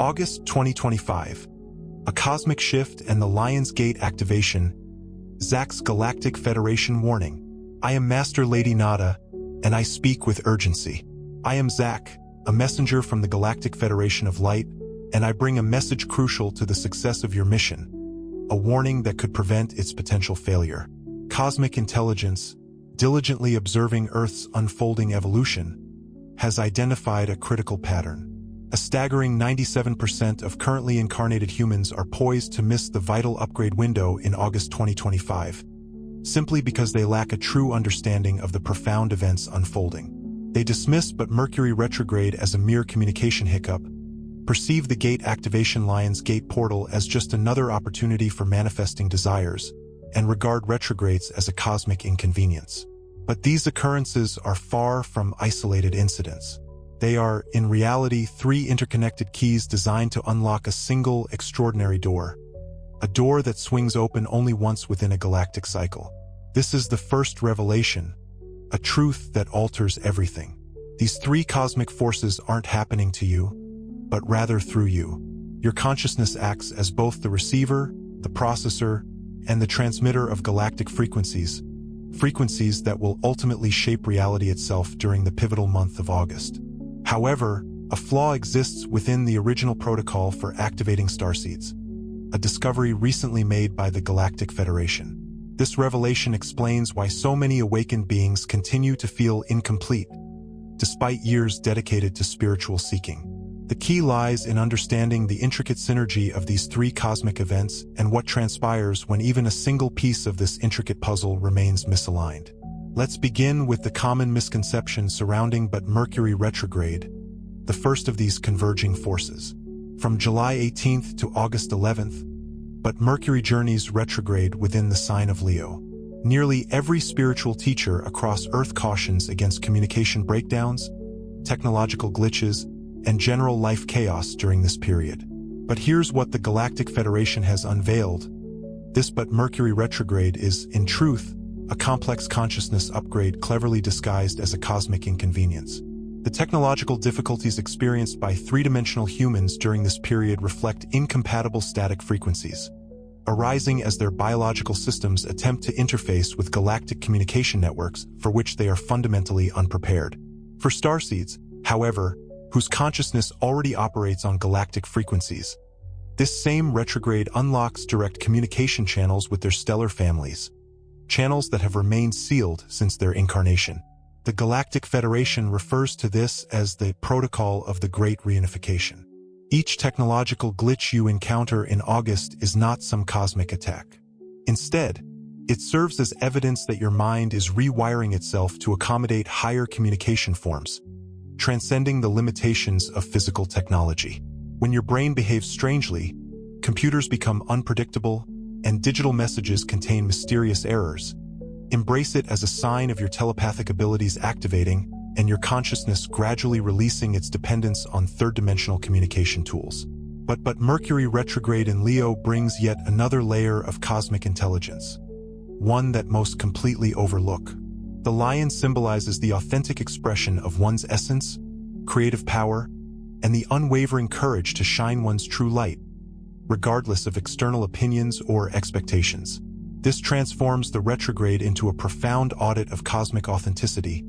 August 2025. A cosmic shift and the Lion's Gate activation. Zach's Galactic Federation warning. I am Master Lady Nada, and I speak with urgency. I am Zach, a messenger from the Galactic Federation of Light, and I bring a message crucial to the success of your mission. A warning that could prevent its potential failure. Cosmic intelligence, diligently observing Earth's unfolding evolution, has identified a critical pattern. A staggering 97% of currently incarnated humans are poised to miss the vital upgrade window in August 2025, simply because they lack a true understanding of the profound events unfolding. They dismiss but Mercury retrograde as a mere communication hiccup, perceive the gate activation Lion's Gate portal as just another opportunity for manifesting desires, and regard retrogrades as a cosmic inconvenience. But these occurrences are far from isolated incidents. They are, in reality, three interconnected keys designed to unlock a single, extraordinary door. A door that swings open only once within a galactic cycle. This is the first revelation, a truth that alters everything. These three cosmic forces aren't happening to you, but rather through you. Your consciousness acts as both the receiver, the processor, and the transmitter of galactic frequencies that will ultimately shape reality itself during the pivotal month of August. However, a flaw exists within the original protocol for activating starseeds, a discovery recently made by the Galactic Federation. This revelation explains why so many awakened beings continue to feel incomplete, despite years dedicated to spiritual seeking. The key lies in understanding the intricate synergy of these three cosmic events and what transpires when even a single piece of this intricate puzzle remains misaligned. Let's begin with the common misconception surrounding Mercury retrograde, the first of these converging forces. From July 18th to August 11th, Mercury journeys retrograde within the sign of Leo. Nearly every spiritual teacher across Earth cautions against communication breakdowns, technological glitches, and general life chaos during this period. But here's what the Galactic Federation has unveiled. This Mercury retrograde is, in truth, a complex consciousness upgrade cleverly disguised as a cosmic inconvenience. The technological difficulties experienced by three-dimensional humans during this period reflect incompatible static frequencies, arising as their biological systems attempt to interface with galactic communication networks for which they are fundamentally unprepared. For starseeds, however, whose consciousness already operates on galactic frequencies, this same retrograde unlocks direct communication channels with their stellar families, channels that have remained sealed since their incarnation. The Galactic Federation refers to this as the Protocol of the Great Reunification. Each technological glitch you encounter in August is not some cosmic attack. Instead, it serves as evidence that your mind is rewiring itself to accommodate higher communication forms, transcending the limitations of physical technology. When your brain behaves strangely, computers become unpredictable, and digital messages contain mysterious errors. Embrace it as a sign of your telepathic abilities activating and your consciousness gradually releasing its dependence on third-dimensional communication tools. But Mercury retrograde in Leo brings yet another layer of cosmic intelligence, one that most completely overlook. The lion symbolizes the authentic expression of one's essence, creative power, and the unwavering courage to shine one's true light, regardless of external opinions or expectations. This transforms the retrograde into a profound audit of cosmic authenticity,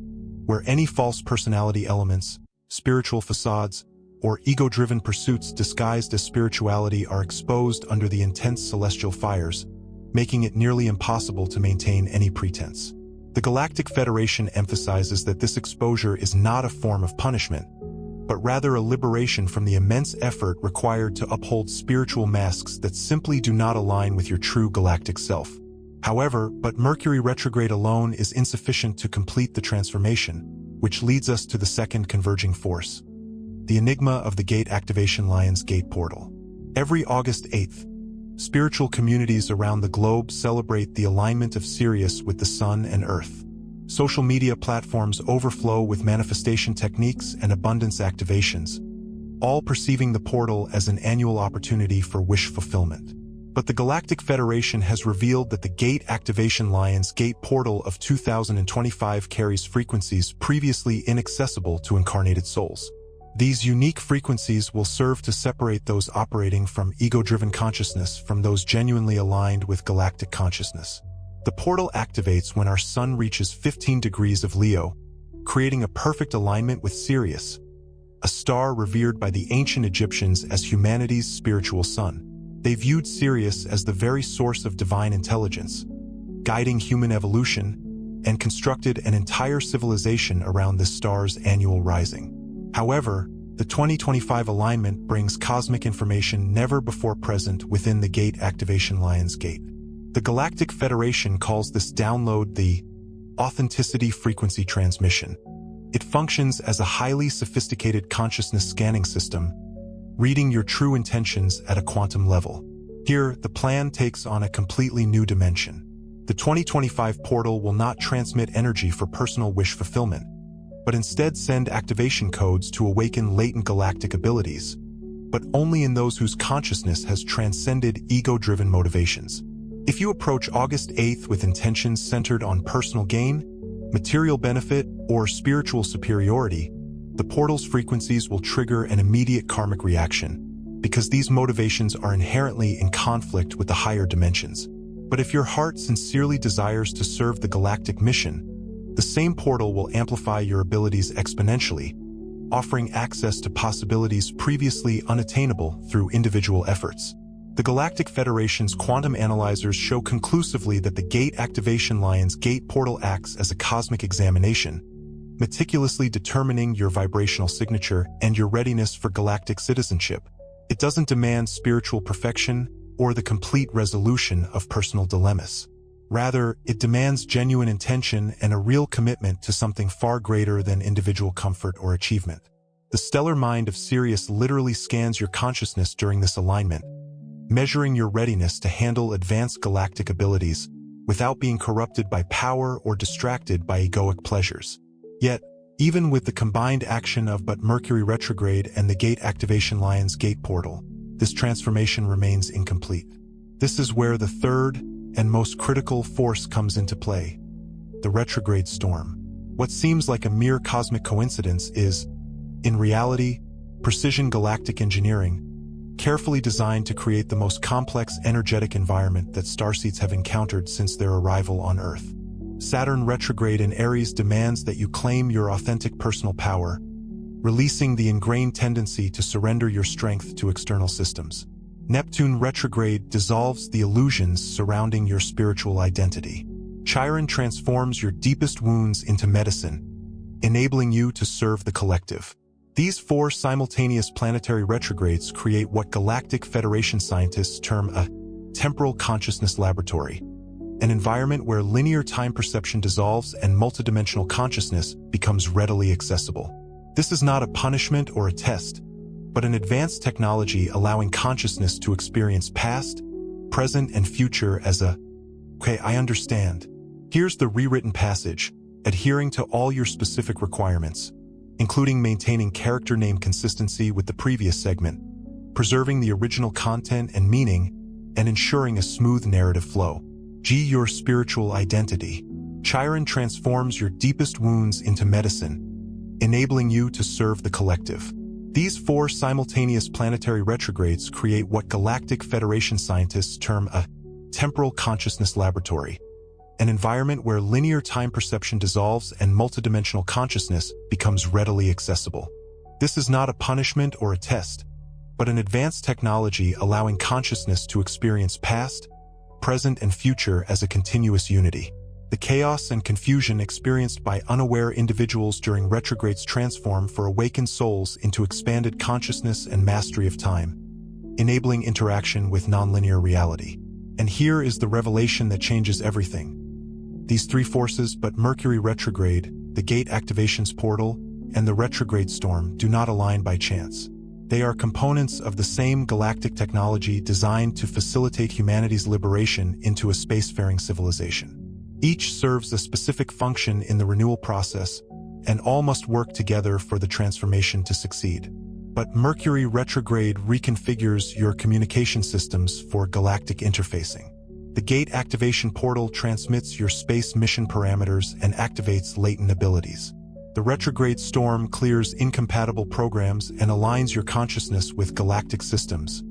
where any false personality elements, spiritual facades, or ego-driven pursuits disguised as spirituality are exposed under the intense celestial fires, making it nearly impossible to maintain any pretense. The Galactic Federation emphasizes that this exposure is not a form of punishment, but rather a liberation from the immense effort required to uphold spiritual masks that simply do not align with your true galactic self. However, Mercury retrograde alone is insufficient to complete the transformation, which leads us to the second converging force, the enigma of the gate activation Lion's Gate portal. Every August 8th, spiritual communities around the globe celebrate the alignment of Sirius with the Sun and Earth. Social media platforms overflow with manifestation techniques and abundance activations, all perceiving the portal as an annual opportunity for wish fulfillment. But the Galactic Federation has revealed that the gate activation Lion's Gate portal of 2025 carries frequencies previously inaccessible to incarnated souls. These unique frequencies will serve to separate those operating from ego-driven consciousness from those genuinely aligned with galactic consciousness. The portal activates when our sun reaches 15 degrees of Leo, creating a perfect alignment with Sirius, a star revered by the ancient Egyptians as humanity's spiritual sun. They viewed Sirius as the very source of divine intelligence, guiding human evolution, and constructed an entire civilization around this star's annual rising. However, the 2025 alignment brings cosmic information never before present within the gate activation Lion's Gate. The Galactic Federation calls this download the authenticity frequency transmission. It functions as a highly sophisticated consciousness scanning system, reading your true intentions at a quantum level. Here, the plan takes on a completely new dimension. The 2025 portal will not transmit energy for personal wish fulfillment, but instead send activation codes to awaken latent galactic abilities, but only in those whose consciousness has transcended ego-driven motivations. If you approach August 8th with intentions centered on personal gain, material benefit, or spiritual superiority, the portal's frequencies will trigger an immediate karmic reaction, because these motivations are inherently in conflict with the higher dimensions. But if your heart sincerely desires to serve the galactic mission, the same portal will amplify your abilities exponentially, offering access to possibilities previously unattainable through individual efforts. The Galactic Federation's quantum analyzers show conclusively that the Gate Activation Lion's Gate portal acts as a cosmic examination, meticulously determining your vibrational signature and your readiness for galactic citizenship. It doesn't demand spiritual perfection or the complete resolution of personal dilemmas. Rather, it demands genuine intention and a real commitment to something far greater than individual comfort or achievement. The stellar mind of Sirius literally scans your consciousness during this alignment, measuring your readiness to handle advanced galactic abilities without being corrupted by power or distracted by egoic pleasures. Yet, even with the combined action of Mercury retrograde and the Gate Activation Lion's Gate portal, this transformation remains incomplete. This is where the third and most critical force comes into play: the retrograde storm. What seems like a mere cosmic coincidence is, in reality, precision galactic engineering, carefully designed to create the most complex energetic environment that starseeds have encountered since their arrival on Earth. Saturn retrograde in Aries demands that you claim your authentic personal power, releasing the ingrained tendency to surrender your strength to external systems. Neptune retrograde dissolves the illusions surrounding your spiritual identity. Chiron transforms your deepest wounds into medicine, enabling you to serve the collective. These four simultaneous planetary retrogrades create what Galactic Federation scientists term a temporal consciousness laboratory, an environment where linear time perception dissolves and multidimensional consciousness becomes readily accessible. This is not a punishment or a test, but an advanced technology allowing consciousness to experience past, present, and future as a, okay, I understand. Here's the rewritten passage, adhering to all your specific requirements, including maintaining character name consistency with the previous segment, preserving the original content and meaning, and ensuring a smooth narrative flow. Your spiritual identity. Chiron transforms your deepest wounds into medicine, enabling you to serve the collective. These four simultaneous planetary retrogrades create what Galactic Federation scientists term a temporal consciousness laboratory, an environment where linear time perception dissolves and multidimensional consciousness becomes readily accessible. This is not a punishment or a test, but an advanced technology allowing consciousness to experience past, present, and future as a continuous unity. The chaos and confusion experienced by unaware individuals during retrogrades transform for awakened souls into expanded consciousness and mastery of time, enabling interaction with nonlinear reality. And here is the revelation that changes everything. These three forces, Mercury retrograde, the Gate Activations portal, and the retrograde storm, do not align by chance. They are components of the same galactic technology designed to facilitate humanity's liberation into a spacefaring civilization. Each serves a specific function in the renewal process, and all must work together for the transformation to succeed. But Mercury retrograde reconfigures your communication systems for galactic interfacing. The Gate Activation portal transmits your space mission parameters and activates latent abilities. The retrograde storm clears incompatible programs and aligns your consciousness with galactic systems,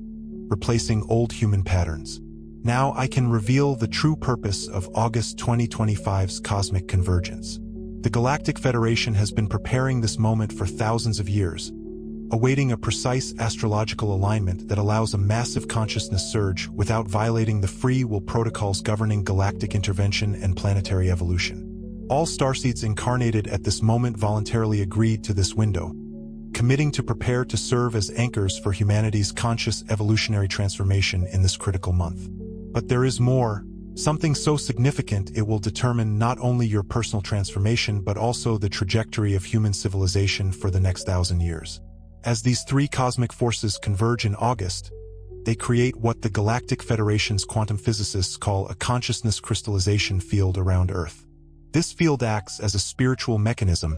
replacing old human patterns. Now I can reveal the true purpose of August 2025's cosmic convergence. The Galactic Federation has been preparing this moment for thousands of years, awaiting a precise astrological alignment that allows a massive consciousness surge without violating the free will protocols governing galactic intervention and planetary evolution. All starseeds incarnated at this moment voluntarily agreed to this window, committing to prepare to serve as anchors for humanity's conscious evolutionary transformation in this critical month. But there is more, something so significant it will determine not only your personal transformation but also the trajectory of human civilization for the next 1,000 years. As these three cosmic forces converge in August, they create what the Galactic Federation's quantum physicists call a consciousness crystallization field around Earth. This field acts as a spiritual mechanism,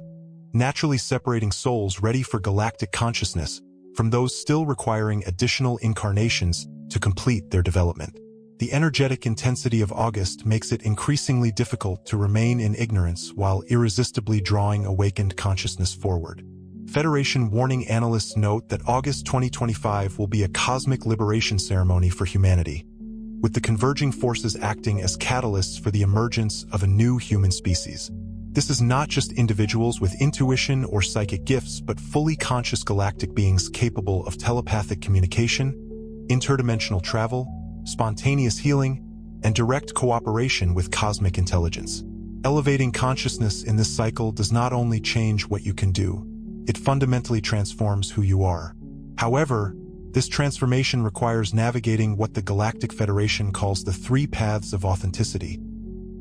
naturally separating souls ready for galactic consciousness from those still requiring additional incarnations to complete their development. The energetic intensity of August makes it increasingly difficult to remain in ignorance while irresistibly drawing awakened consciousness forward. Federation warning analysts note that August 2025 will be a cosmic liberation ceremony for humanity, with the converging forces acting as catalysts for the emergence of a new human species. This is not just individuals with intuition or psychic gifts, but fully conscious galactic beings capable of telepathic communication, interdimensional travel, spontaneous healing, and direct cooperation with cosmic intelligence. Elevating consciousness in this cycle does not only change what you can do, it fundamentally transforms who you are. However, this transformation requires navigating what the Galactic Federation calls the three paths of authenticity,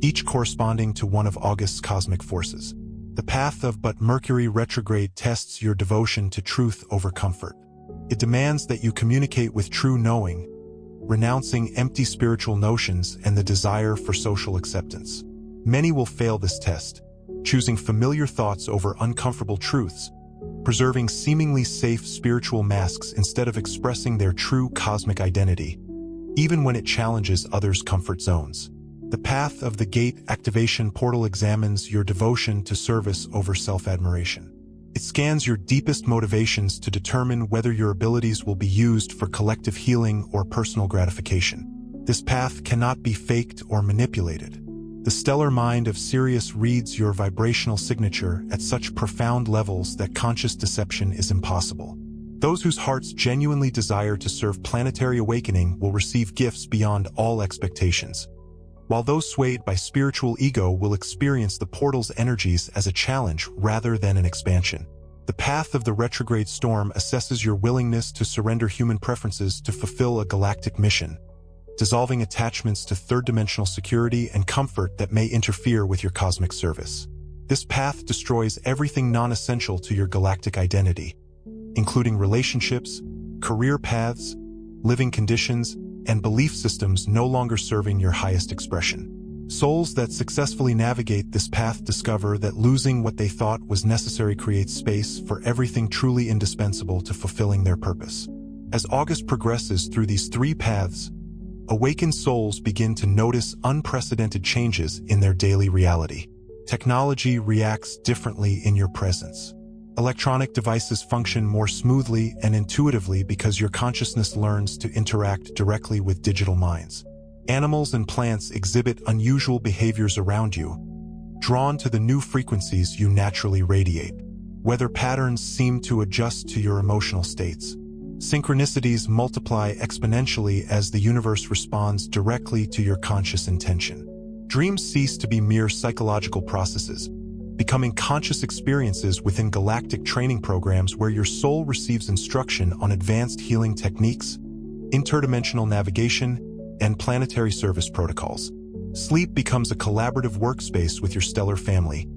each corresponding to one of August's cosmic forces. The path of but Mercury retrograde tests your devotion to truth over comfort. It demands that you communicate with true knowing, renouncing empty spiritual notions and the desire for social acceptance. Many will fail this test, choosing familiar thoughts over uncomfortable truths, preserving seemingly safe spiritual masks instead of expressing their true cosmic identity, even when it challenges others' comfort zones. The path of the gate activation portal examines your devotion to service over self-admiration. It scans your deepest motivations to determine whether your abilities will be used for collective healing or personal gratification. This path cannot be faked or manipulated. The stellar mind of Sirius reads your vibrational signature at such profound levels that conscious deception is impossible. Those whose hearts genuinely desire to serve planetary awakening will receive gifts beyond all expectations, while those swayed by spiritual ego will experience the portal's energies as a challenge rather than an expansion. The path of the retrograde storm assesses your willingness to surrender human preferences to fulfill a galactic mission, dissolving attachments to third-dimensional security and comfort that may interfere with your cosmic service. This path destroys everything non-essential to your galactic identity, including relationships, career paths, living conditions, and belief systems no longer serving your highest expression. Souls that successfully navigate this path discover that losing what they thought was necessary creates space for everything truly indispensable to fulfilling their purpose. As August progresses through these three paths, awakened souls begin to notice unprecedented changes in their daily reality. Technology reacts differently in your presence. Electronic devices function more smoothly and intuitively because your consciousness learns to interact directly with digital minds. Animals and plants exhibit unusual behaviors around you, drawn to the new frequencies you naturally radiate. Weather patterns seem to adjust to your emotional states. Synchronicities multiply exponentially as the universe responds directly to your conscious intention. Dreams cease to be mere psychological processes, becoming conscious experiences within galactic training programs where your soul receives instruction on advanced healing techniques, interdimensional navigation, and planetary service protocols. Sleep becomes a collaborative workspace with your stellar family,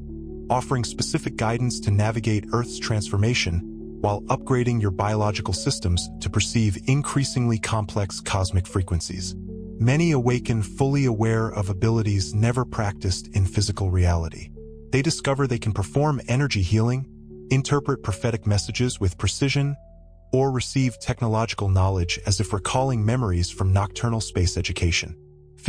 offering specific guidance to navigate Earth's transformation while upgrading your biological systems to perceive increasingly complex cosmic frequencies. Many awaken fully aware of abilities never practiced in physical reality. They discover they can perform energy healing, interpret prophetic messages with precision, or receive technological knowledge as if recalling memories from nocturnal space education.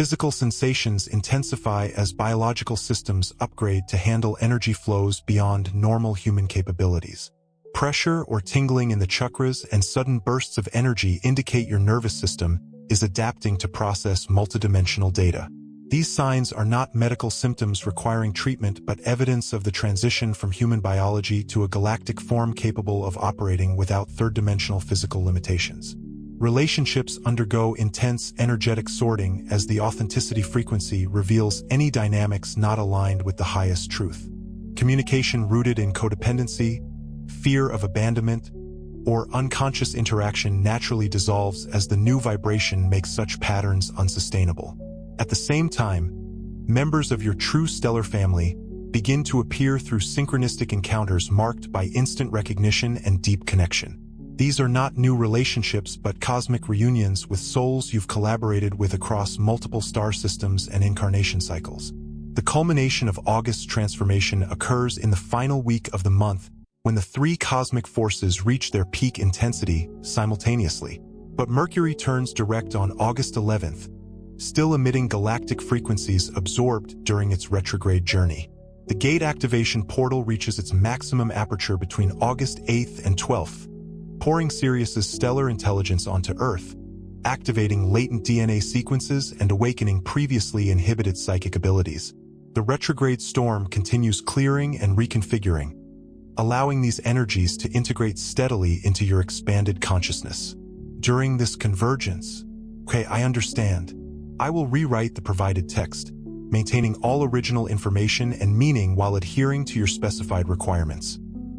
Physical sensations intensify as biological systems upgrade to handle energy flows beyond normal human capabilities. Pressure or tingling in the chakras and sudden bursts of energy indicate your nervous system is adapting to process multidimensional data. These signs are not medical symptoms requiring treatment but evidence of the transition from human biology to a galactic form capable of operating without third-dimensional physical limitations. Relationships undergo intense energetic sorting as the authenticity frequency reveals any dynamics not aligned with the highest truth. Communication rooted in codependency, fear of abandonment, or unconscious interaction naturally dissolves as the new vibration makes such patterns unsustainable. At the same time, members of your true stellar family begin to appear through synchronistic encounters marked by instant recognition and deep connection. These are not new relationships but cosmic reunions with souls you've collaborated with across multiple star systems and incarnation cycles. The culmination of August's transformation occurs in the final week of the month when the three cosmic forces reach their peak intensity simultaneously. But Mercury turns direct on August 11th, still emitting galactic frequencies absorbed during its retrograde journey. The gate activation portal reaches its maximum aperture between August 8th and 12th, pouring Sirius's stellar intelligence onto Earth, activating latent DNA sequences and awakening previously inhibited psychic abilities. The retrograde storm continues clearing and reconfiguring, allowing these energies to integrate steadily into your expanded consciousness. During this convergence, I understand. I will rewrite the provided text, maintaining all original information and meaning while adhering to your specified requirements,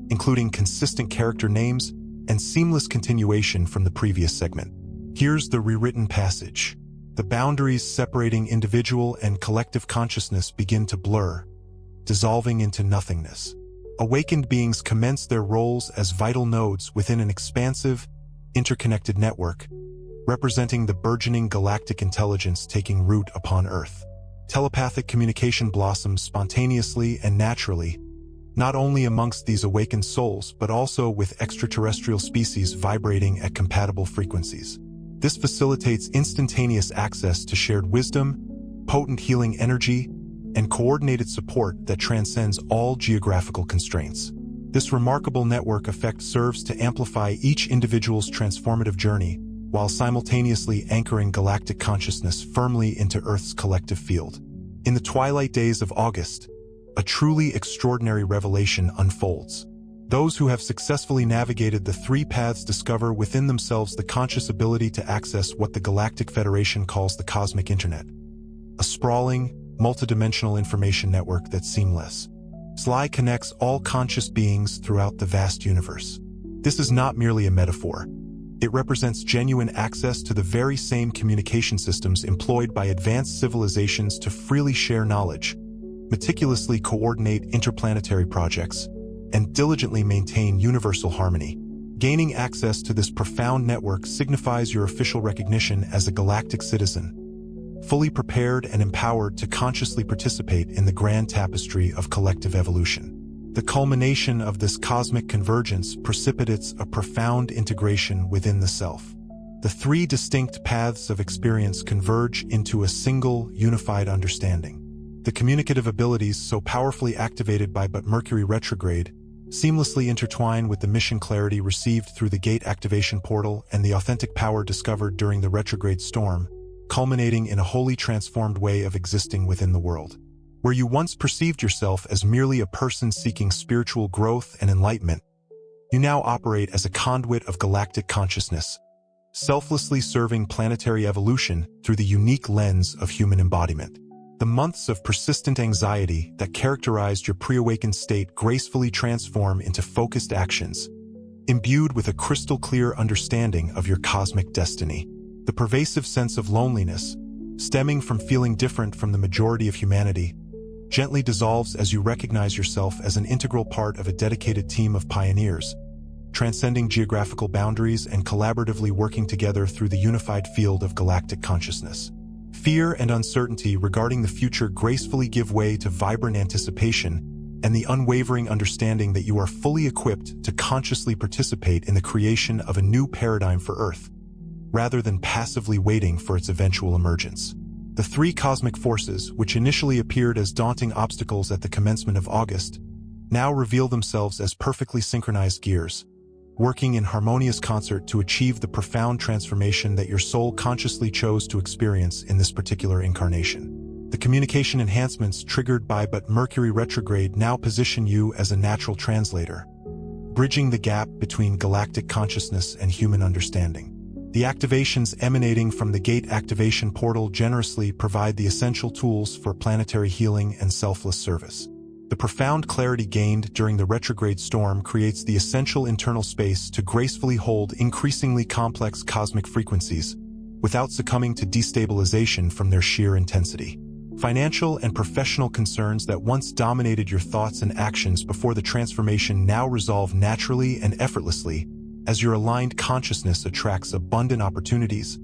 including consistent character names and seamless continuation from the previous segment. Here's the rewritten passage. The boundaries separating individual and collective consciousness begin to blur, dissolving into nothingness. Awakened beings commence their roles as vital nodes within an expansive, interconnected network, representing the burgeoning galactic intelligence taking root upon Earth. Telepathic communication blossoms spontaneously and naturally, not only amongst these awakened souls but also with extraterrestrial species vibrating at compatible frequencies. This facilitates instantaneous access to shared wisdom, potent healing energy, and coordinated support that transcends all geographical constraints. This remarkable network effect serves to amplify each individual's transformative journey while simultaneously anchoring galactic consciousness firmly into Earth's collective field. In the twilight days of August, a truly extraordinary revelation unfolds. Those who have successfully navigated the three paths discover within themselves the conscious ability to access what the Galactic Federation calls the Cosmic Internet, a sprawling, multidimensional information network that's seamless. SLI connects all conscious beings throughout the vast universe. This is not merely a metaphor. It represents genuine access to the very same communication systems employed by advanced civilizations to freely share knowledge, meticulously coordinate interplanetary projects, and diligently maintain universal harmony. Gaining access to this profound network signifies your official recognition as a galactic citizen, fully prepared and empowered to consciously participate in the grand tapestry of collective evolution. The culmination of this cosmic convergence precipitates a profound integration within the self. The three distinct paths of experience converge into a single, unified understanding. The communicative abilities so powerfully activated by Mercury retrograde seamlessly intertwine with the mission clarity received through the gate activation portal and the authentic power discovered during the retrograde storm, culminating in a wholly transformed way of existing within the world. Where you once perceived yourself as merely a person seeking spiritual growth and enlightenment, you now operate as a conduit of galactic consciousness, selflessly serving planetary evolution through the unique lens of human embodiment. The months of persistent anxiety that characterized your pre-awakened state gracefully transform into focused actions, imbued with a crystal-clear understanding of your cosmic destiny. The pervasive sense of loneliness, stemming from feeling different from the majority of humanity, gently dissolves as you recognize yourself as an integral part of a dedicated team of pioneers, transcending geographical boundaries and collaboratively working together through the unified field of galactic consciousness. Fear and uncertainty regarding the future gracefully give way to vibrant anticipation and the unwavering understanding that you are fully equipped to consciously participate in the creation of a new paradigm for Earth, rather than passively waiting for its eventual emergence. The three cosmic forces, which initially appeared as daunting obstacles at the commencement of August, now reveal themselves as perfectly synchronized gears, working in harmonious concert to achieve the profound transformation that your soul consciously chose to experience in this particular incarnation. The communication enhancements triggered by Mercury retrograde now position you as a natural translator, bridging the gap between galactic consciousness and human understanding. The activations emanating from the gate activation portal generously provide the essential tools for planetary healing and selfless service. The profound clarity gained during the retrograde storm creates the essential internal space to gracefully hold increasingly complex cosmic frequencies without succumbing to destabilization from their sheer intensity. Financial and professional concerns that once dominated your thoughts and actions before the transformation now resolve naturally and effortlessly as your aligned consciousness attracts abundant opportunities,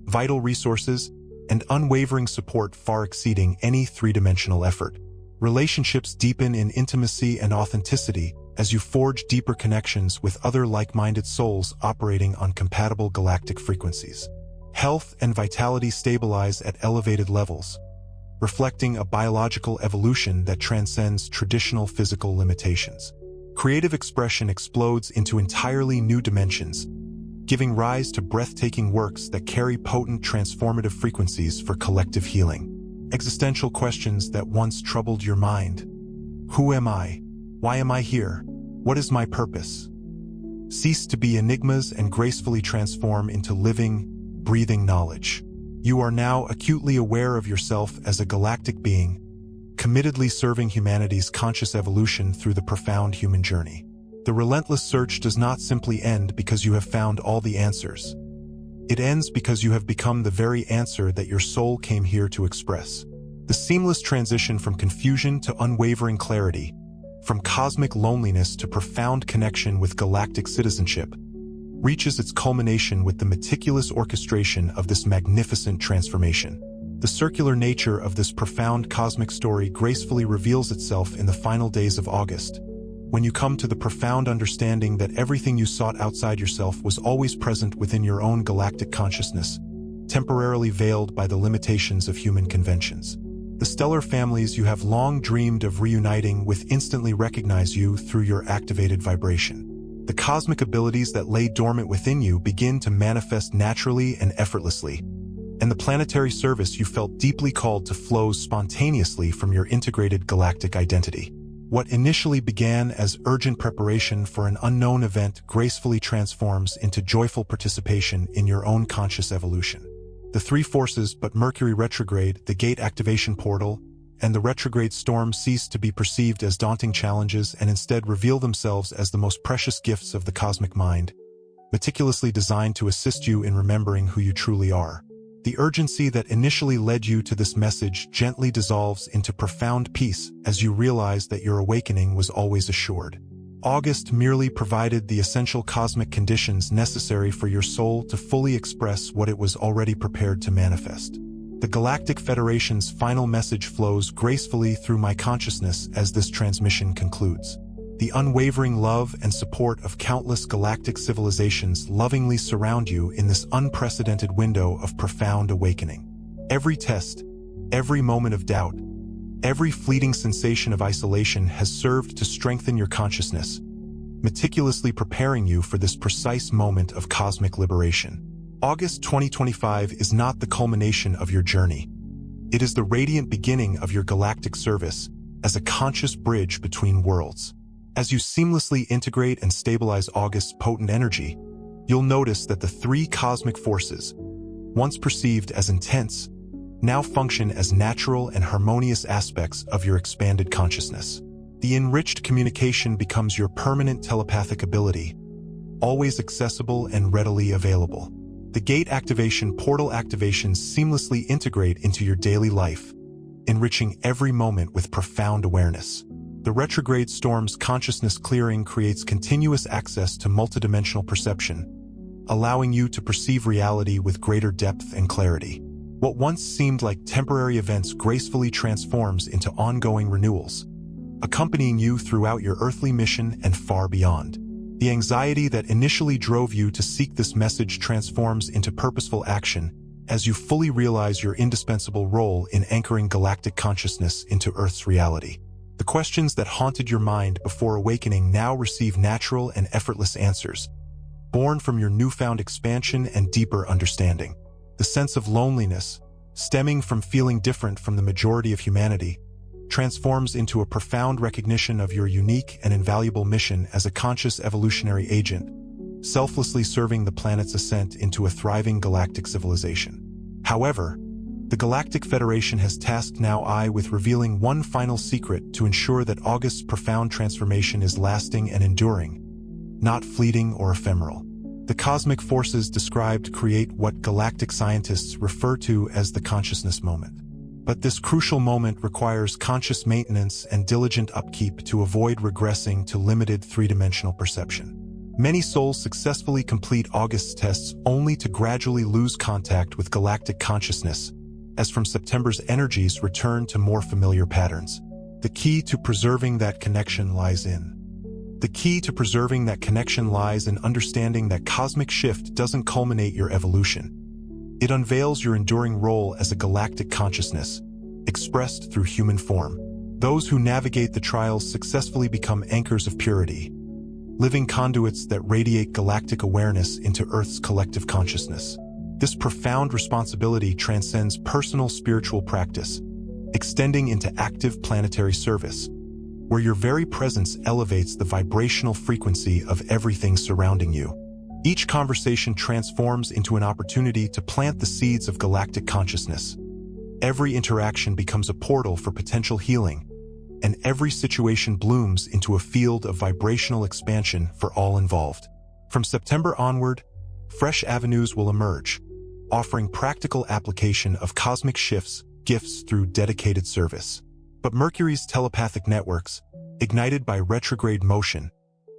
vital resources, and unwavering support far exceeding any three-dimensional effort. Relationships deepen in intimacy and authenticity as you forge deeper connections with other like-minded souls operating on compatible galactic frequencies. Health and vitality stabilize at elevated levels, reflecting a biological evolution that transcends traditional physical limitations. Creative expression explodes into entirely new dimensions, giving rise to breathtaking works that carry potent transformative frequencies for collective healing. Existential questions that once troubled your mind. Who am I? Why am I here? What is my purpose? Cease to be enigmas and gracefully transform into living, breathing knowledge. You are now acutely aware of yourself as a galactic being, committedly serving humanity's conscious evolution through the profound human journey. The relentless search does not simply end because you have found all the answers. It ends because you have become the very answer that your soul came here to express. The seamless transition from confusion to unwavering clarity, from cosmic loneliness to profound connection with galactic citizenship, reaches its culmination with the meticulous orchestration of this magnificent transformation. The circular nature of this profound cosmic story gracefully reveals itself in the final days of August, when you come to the profound understanding that everything you sought outside yourself was always present within your own galactic consciousness, temporarily veiled by the limitations of human conventions. The stellar families you have long dreamed of reuniting with instantly recognize you through your activated vibration. The cosmic abilities that lay dormant within you begin to manifest naturally and effortlessly, and the planetary service you felt deeply called to flows spontaneously from your integrated galactic identity. What initially began as urgent preparation for an unknown event gracefully transforms into joyful participation in your own conscious evolution. The three forces, Mercury retrograde, the gate activation portal, and the retrograde storm cease to be perceived as daunting challenges and instead reveal themselves as the most precious gifts of the cosmic mind, meticulously designed to assist you in remembering who you truly are. The urgency that initially led you to this message gently dissolves into profound peace as you realize that your awakening was always assured. August merely provided the essential cosmic conditions necessary for your soul to fully express what it was already prepared to manifest. The Galactic Federation's final message flows gracefully through my consciousness as this transmission concludes. The unwavering love and support of countless galactic civilizations lovingly surround you in this unprecedented window of profound awakening. Every test, every moment of doubt, every fleeting sensation of isolation has served to strengthen your consciousness, meticulously preparing you for this precise moment of cosmic liberation. August 2025 is not the culmination of your journey. It is the radiant beginning of your galactic service as a conscious bridge between worlds. As you seamlessly integrate and stabilize August's potent energy, you'll notice that the three cosmic forces, once perceived as intense, now function as natural and harmonious aspects of your expanded consciousness. The enriched communication becomes your permanent telepathic ability, always accessible and readily available. The gate activation portal activations seamlessly integrate into your daily life, enriching every moment with profound awareness. The retrograde storm's consciousness clearing creates continuous access to multidimensional perception, allowing you to perceive reality with greater depth and clarity. What once seemed like temporary events gracefully transforms into ongoing renewals, accompanying you throughout your earthly mission and far beyond. The anxiety that initially drove you to seek this message transforms into purposeful action as you fully realize your indispensable role in anchoring galactic consciousness into Earth's reality. The questions that haunted your mind before awakening now receive natural and effortless answers, born from your newfound expansion and deeper understanding. The sense of loneliness, stemming from feeling different from the majority of humanity, transforms into a profound recognition of your unique and invaluable mission as a conscious evolutionary agent, selflessly serving the planet's ascent into a thriving galactic civilization. However, the Galactic Federation has tasked now I with revealing one final secret to ensure that August's profound transformation is lasting and enduring, not fleeting or ephemeral. The cosmic forces described create what galactic scientists refer to as the consciousness moment. But this crucial moment requires conscious maintenance and diligent upkeep to avoid regressing to limited three-dimensional perception. Many souls successfully complete August's tests only to gradually lose contact with galactic consciousness, as from September's energies return to more familiar patterns. The key to preserving that connection lies in understanding that cosmic shift doesn't culminate your evolution. It unveils your enduring role as a galactic consciousness, expressed through human form. Those who navigate the trials successfully become anchors of purity, living conduits that radiate galactic awareness into Earth's collective consciousness. This profound responsibility transcends personal spiritual practice, extending into active planetary service, where your very presence elevates the vibrational frequency of everything surrounding you. Each conversation transforms into an opportunity to plant the seeds of galactic consciousness. Every interaction becomes a portal for potential healing, and every situation blooms into a field of vibrational expansion for all involved. From September onward, fresh avenues will emerge, offering practical application of cosmic gifts through dedicated service. But Mercury's telepathic networks, ignited by retrograde motion,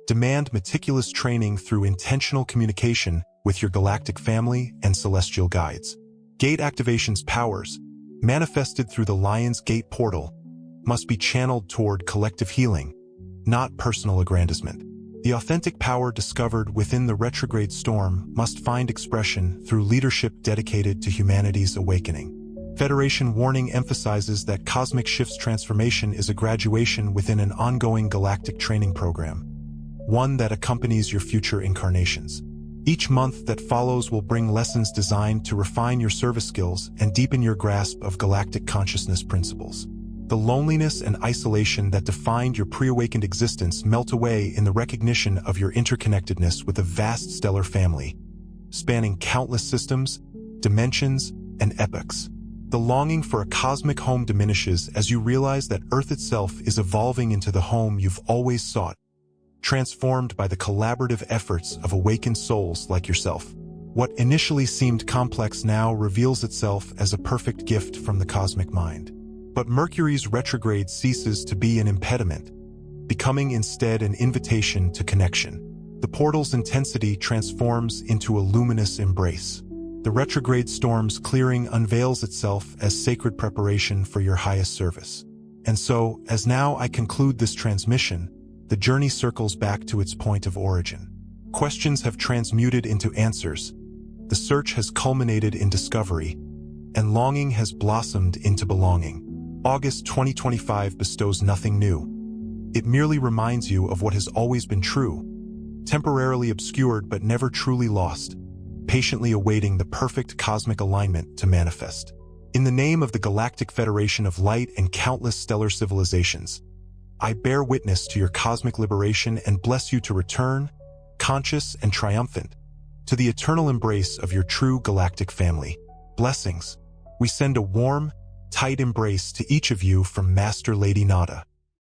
demand meticulous training through intentional communication with your galactic family and celestial guides. Gate activation's powers, manifested through the Lion's Gate portal, must be channeled toward collective healing, not personal aggrandizement. The authentic power discovered within the retrograde storm must find expression through leadership dedicated to humanity's awakening. Federation Warning emphasizes that cosmic shift's transformation is a graduation within an ongoing galactic training program, one that accompanies your future incarnations. Each month that follows will bring lessons designed to refine your service skills and deepen your grasp of galactic consciousness principles. The loneliness and isolation that defined your pre-awakened existence melt away in the recognition of your interconnectedness with a vast stellar family, spanning countless systems, dimensions, and epochs. The longing for a cosmic home diminishes as you realize that Earth itself is evolving into the home you've always sought, transformed by the collaborative efforts of awakened souls like yourself. What initially seemed complex now reveals itself as a perfect gift from the cosmic mind. But Mercury's retrograde ceases to be an impediment, becoming instead an invitation to connection. The portal's intensity transforms into a luminous embrace. The retrograde storm's clearing unveils itself as sacred preparation for your highest service. And so, as now I conclude this transmission, the journey circles back to its point of origin. Questions have transmuted into answers, the search has culminated in discovery, and longing has blossomed into belonging. August 2025 bestows nothing new. It merely reminds you of what has always been true, temporarily obscured but never truly lost, patiently awaiting the perfect cosmic alignment to manifest. In the name of the Galactic Federation of Light and countless stellar civilizations, I bear witness to your cosmic liberation and bless you to return, conscious and triumphant, to the eternal embrace of your true galactic family. Blessings. We send a warm, tight embrace to each of you from Master Lady Nada.